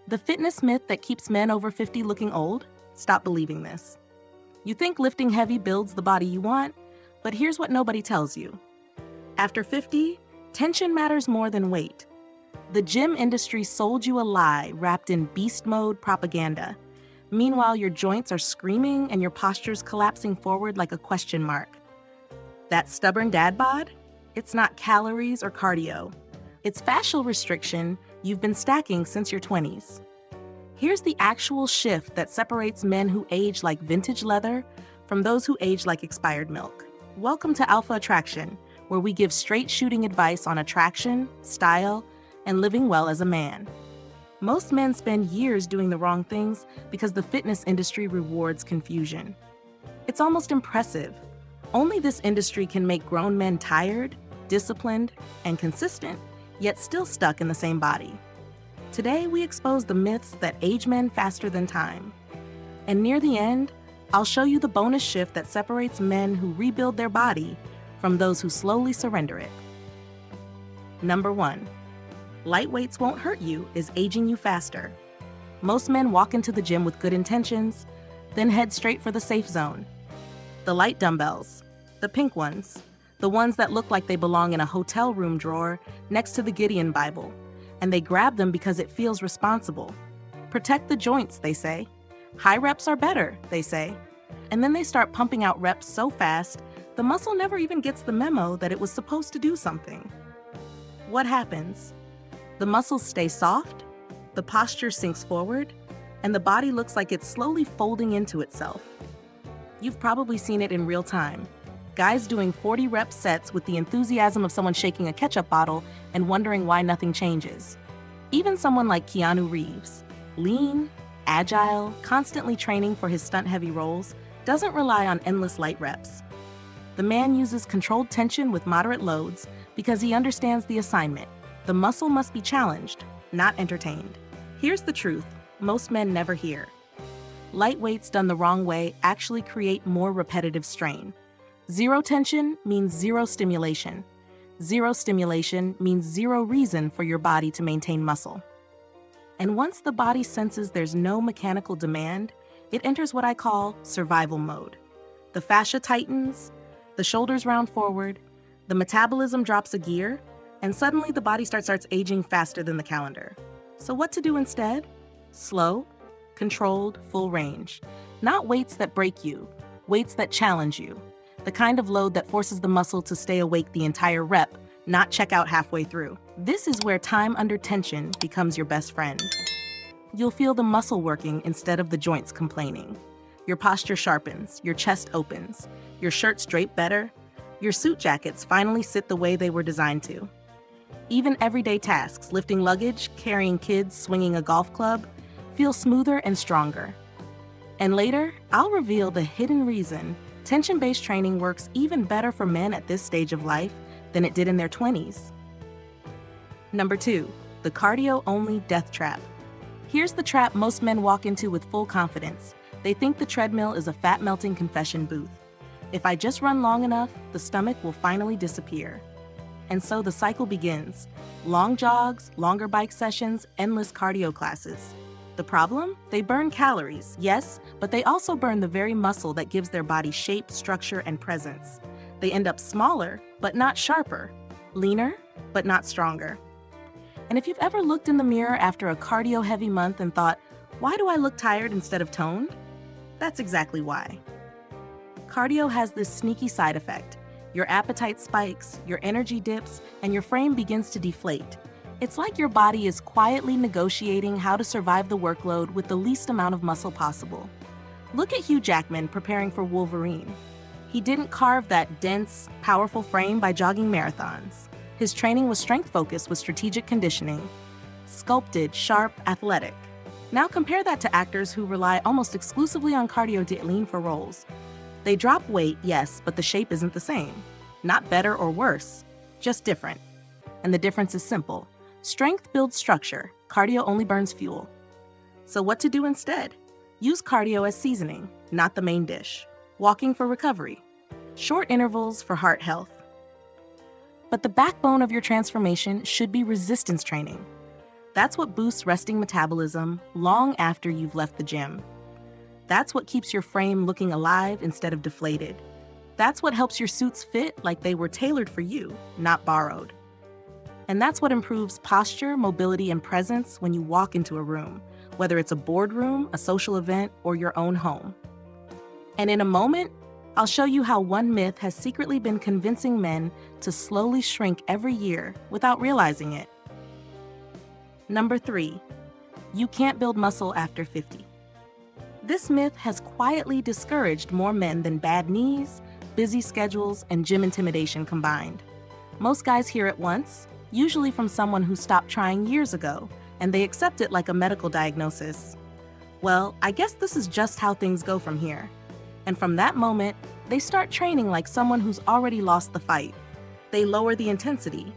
The fitness myth that keeps men over 50 looking old? Stop believing this. You think lifting heavy builds the body you want, but here's what nobody tells you. After 50, tension matters more than weight. The gym industry sold you a lie wrapped in beast mode propaganda. Meanwhile, your joints are screaming and your posture's collapsing forward like a question mark. That stubborn dad bod? It's not calories or cardio. It's fascial restriction you've been stacking since your 20s. Here's the actual shift that separates men who age like vintage leather from those who age like expired milk. Welcome to Alpha Attraction, where we give straight shooting advice on attraction, style, and living well as a man. Most men spend years doing the wrong things because the fitness industry rewards confusion. It's almost impressive. Only this industry can make grown men tired, disciplined, and consistent, yet still stuck in the same body. Today, we expose the myths that age men faster than time. And near the end, I'll show you the bonus shift that separates men who rebuild their body from those who slowly surrender it. Number 1. Light weights won't hurt you is aging you faster. Most men walk into the gym with good intentions, then head straight for the safe zone. The light dumbbells, the pink ones, the ones that look like they belong in a hotel room drawer next to the Gideon Bible. And they grab them because it feels responsible. Protect the joints, they say. High reps are better, they say. And then they start pumping out reps so fast, the muscle never even gets the memo that it was supposed to do something. What happens? The muscles stay soft, the posture sinks forward, and the body looks like it's slowly folding into itself. You've probably seen it in real time. Guys doing 40-rep sets with the enthusiasm of someone shaking a ketchup bottle and wondering why nothing changes. Even someone like Keanu Reeves, lean, agile, constantly training for his stunt-heavy roles, doesn't rely on endless light reps. The man uses controlled tension with moderate loads because he understands the assignment. The muscle must be challenged, not entertained. Here's the truth most men never hear. Light weights done the wrong way actually create more repetitive strain. Zero tension means zero stimulation. Zero stimulation means zero reason for your body to maintain muscle. And once the body senses there's no mechanical demand, it enters what I call survival mode. The fascia tightens, the shoulders round forward, the metabolism drops a gear, and suddenly the body starts aging faster than the calendar. So what to do instead? Slow, controlled, full range. Not weights that break you, weights that challenge you. The kind of load that forces the muscle to stay awake the entire rep, not check out halfway through. This is where time under tension becomes your best friend. You'll feel the muscle working instead of the joints complaining. Your posture sharpens, your chest opens, your shirts drape better, your suit jackets finally sit the way they were designed to. Even everyday tasks, lifting luggage, carrying kids, swinging a golf club, feel smoother and stronger. And later, I'll reveal the hidden reason tension-based training works even better for men at this stage of life than it did in their 20s. Number 2, the cardio-only death trap. Here's the trap most men walk into with full confidence. They think the treadmill is a fat-melting confession booth. If I just run long enough, the stomach will finally disappear. And so the cycle begins. Long jogs, longer bike sessions, endless cardio classes. The problem? They burn calories, yes, but they also burn the very muscle that gives their body shape, structure, and presence. They end up smaller, but not sharper. Leaner, but not stronger. And if you've ever looked in the mirror after a cardio-heavy month and thought, why do I look tired instead of toned? That's exactly why. Cardio has this sneaky side effect. Your appetite spikes, your energy dips, and your frame begins to deflate. It's like your body is quietly negotiating how to survive the workload with the least amount of muscle possible. Look at Hugh Jackman preparing for Wolverine. He didn't carve that dense, powerful frame by jogging marathons. His training was strength-focused with strategic conditioning. Sculpted, sharp, athletic. Now compare that to actors who rely almost exclusively on cardio to lean for roles. They drop weight, yes, but the shape isn't the same. Not better or worse, just different. And the difference is simple. Strength builds structure, cardio only burns fuel. So what to do instead? Use cardio as seasoning, not the main dish. Walking for recovery. Short intervals for heart health. But the backbone of your transformation should be resistance training. That's what boosts resting metabolism long after you've left the gym. That's what keeps your frame looking alive instead of deflated. That's what helps your suits fit like they were tailored for you, not borrowed. And that's what improves posture, mobility, and presence when you walk into a room, whether it's a boardroom, a social event, or your own home. And in a moment, I'll show you how one myth has secretly been convincing men to slowly shrink every year without realizing it. Number 3, you can't build muscle after 50. This myth has quietly discouraged more men than bad knees, busy schedules, and gym intimidation combined. Most guys hear it once, usually from someone who stopped trying years ago, and they accept it like a medical diagnosis. Well, I guess this is just how things go from here. And from that moment, they start training like someone who's already lost the fight. They lower the intensity.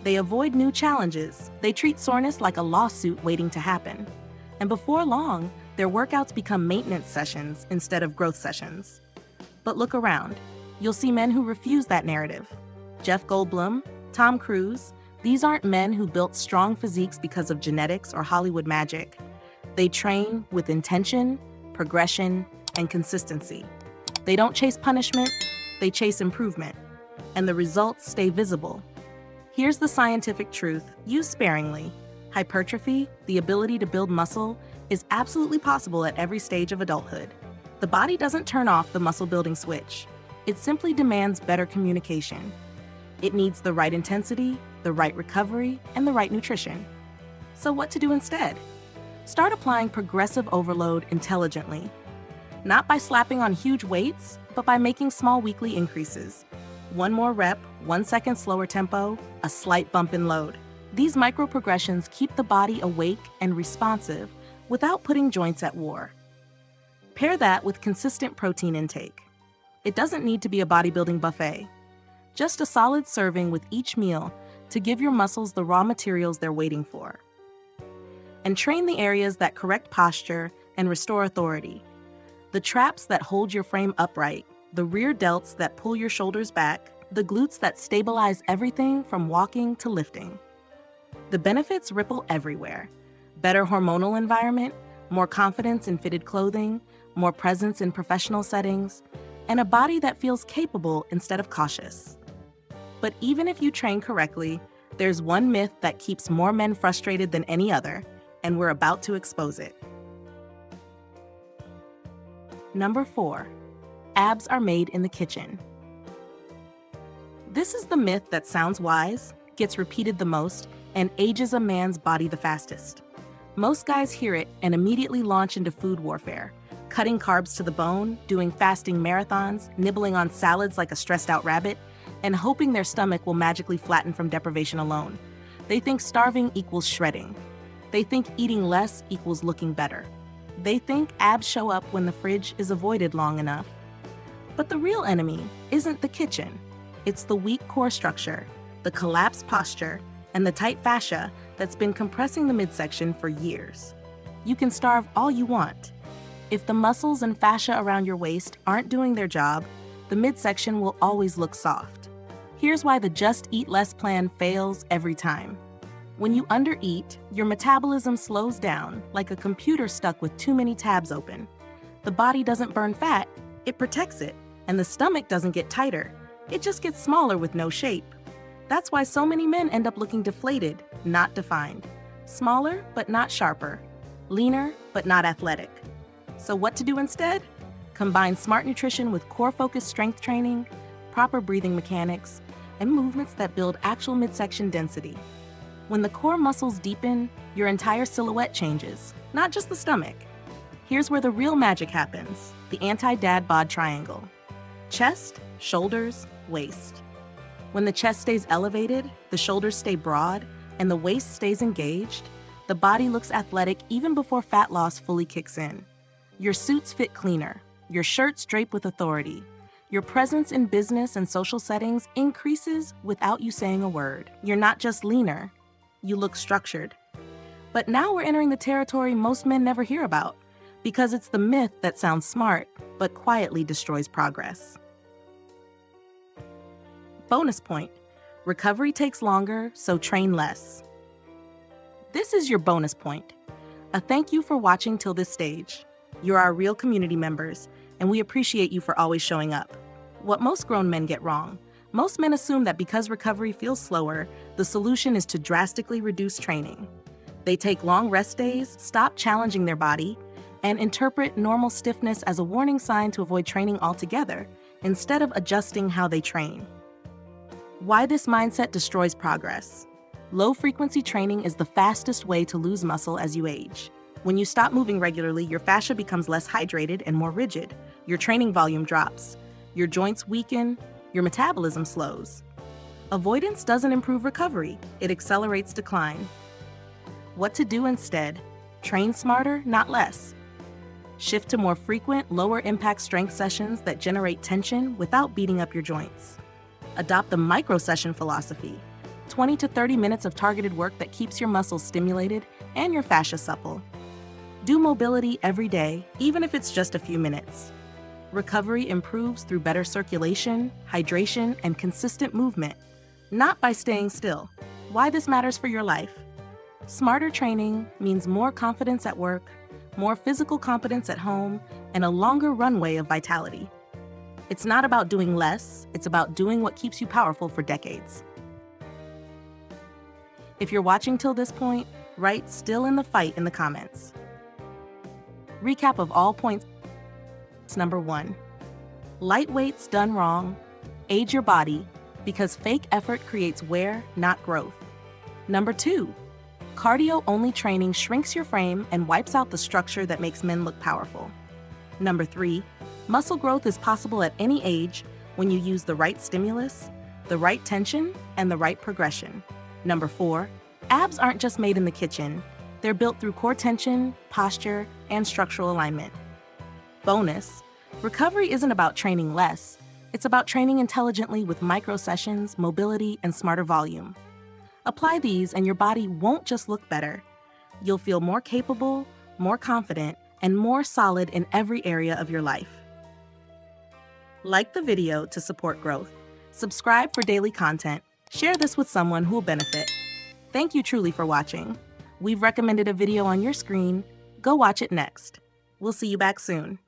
They avoid new challenges. They treat soreness like a lawsuit waiting to happen. And before long, their workouts become maintenance sessions instead of growth sessions. But look around. You'll see men who refuse that narrative. Jeff Goldblum, Tom Cruise, these aren't men who built strong physiques because of genetics or Hollywood magic. They train with intention, progression, and consistency. They don't chase punishment, they chase improvement. And the results stay visible. Here's the scientific truth, used sparingly. Hypertrophy, the ability to build muscle, is absolutely possible at every stage of adulthood. The body doesn't turn off the muscle-building switch. It simply demands better communication. It needs the right intensity, the right recovery, and the right nutrition. So what to do instead? Start applying progressive overload intelligently. Not by slapping on huge weights, but by making small weekly increases. 1 more rep, 1 second slower tempo, a slight bump in load. These micro-progressions keep the body awake and responsive without putting joints at war. Pair that with consistent protein intake. It doesn't need to be a bodybuilding buffet. Just a solid serving with each meal to give your muscles the raw materials they're waiting for. And train the areas that correct posture and restore authority. The traps that hold your frame upright, the rear delts that pull your shoulders back, the glutes that stabilize everything from walking to lifting. The benefits ripple everywhere. Better hormonal environment, more confidence in fitted clothing, more presence in professional settings, and a body that feels capable instead of cautious. But even if you train correctly, there's one myth that keeps more men frustrated than any other, and we're about to expose it. Number 4, abs are made in the kitchen. This is the myth that sounds wise, gets repeated the most, and ages a man's body the fastest. Most guys hear it and immediately launch into food warfare, cutting carbs to the bone, doing fasting marathons, nibbling on salads like a stressed-out rabbit, and hoping their stomach will magically flatten from deprivation alone. They think starving equals shredding. They think eating less equals looking better. They think abs show up when the fridge is avoided long enough. But the real enemy isn't the kitchen. It's the weak core structure, the collapsed posture, and the tight fascia that's been compressing the midsection for years. You can starve all you want. If the muscles and fascia around your waist aren't doing their job, the midsection will always look soft. Here's why the just eat less plan fails every time. When you undereat, your metabolism slows down like a computer stuck with too many tabs open. The body doesn't burn fat, it protects it, and the stomach doesn't get tighter. It just gets smaller with no shape. That's why so many men end up looking deflated, not defined. Smaller, but not sharper. Leaner, but not athletic. So what to do instead? Combine smart nutrition with core-focused strength training, proper breathing mechanics, and movements that build actual midsection density. When the core muscles deepen, your entire silhouette changes, not just the stomach. Here's where the real magic happens, the anti-dad bod triangle. Chest, shoulders, waist. When the chest stays elevated, the shoulders stay broad, and the waist stays engaged, the body looks athletic even before fat loss fully kicks in. Your suits fit cleaner, your shirts drape with authority. Your presence in business and social settings increases without you saying a word. You're not just leaner, you look structured. But now we're entering the territory most men never hear about, because it's the myth that sounds smart, but quietly destroys progress. Bonus point, recovery takes longer, so train less. This is your bonus point. A thank you for watching till this stage. You're our real community members, and we appreciate you for always showing up. What most grown men get wrong: most men assume that because recovery feels slower, the solution is to drastically reduce training. They take long rest days, stop challenging their body, and interpret normal stiffness as a warning sign to avoid training altogether, instead of adjusting how they train. Why this mindset destroys progress. Low-frequency training is the fastest way to lose muscle as you age. When you stop moving regularly, your fascia becomes less hydrated and more rigid. Your training volume drops. Your joints weaken. Your metabolism slows. Avoidance doesn't improve recovery. It accelerates decline. What to do instead? Train smarter, not less. Shift to more frequent, lower-impact strength sessions that generate tension without beating up your joints. Adopt the micro-session philosophy. 20 to 30 minutes of targeted work that keeps your muscles stimulated and your fascia supple. Do mobility every day, even if it's just a few minutes. Recovery improves through better circulation, hydration, and consistent movement, not by staying still. Why this matters for your life. Smarter training means more confidence at work, more physical competence at home, and a longer runway of vitality. It's not about doing less, it's about doing what keeps you powerful for decades. If you're watching till this point, write "still in the fight" in the comments. Recap of all points. Number 1. Light weights done wrong. Age your body, because fake effort creates wear, not growth. Number 2. Cardio-only training shrinks your frame and wipes out the structure that makes men look powerful. Number 3. Muscle growth is possible at any age when you use the right stimulus, the right tension, and the right progression. Number 4. Abs aren't just made in the kitchen. They're built through core tension, posture, and structural alignment. Bonus: recovery isn't about training less. It's about training intelligently with micro-sessions, mobility, and smarter volume. Apply these and your body won't just look better. You'll feel more capable, more confident, and more solid in every area of your life. Like the video to support growth. Subscribe for daily content. Share this with someone who will benefit. Thank you truly for watching. We've recommended a video on your screen. Go watch it next. We'll see you back soon.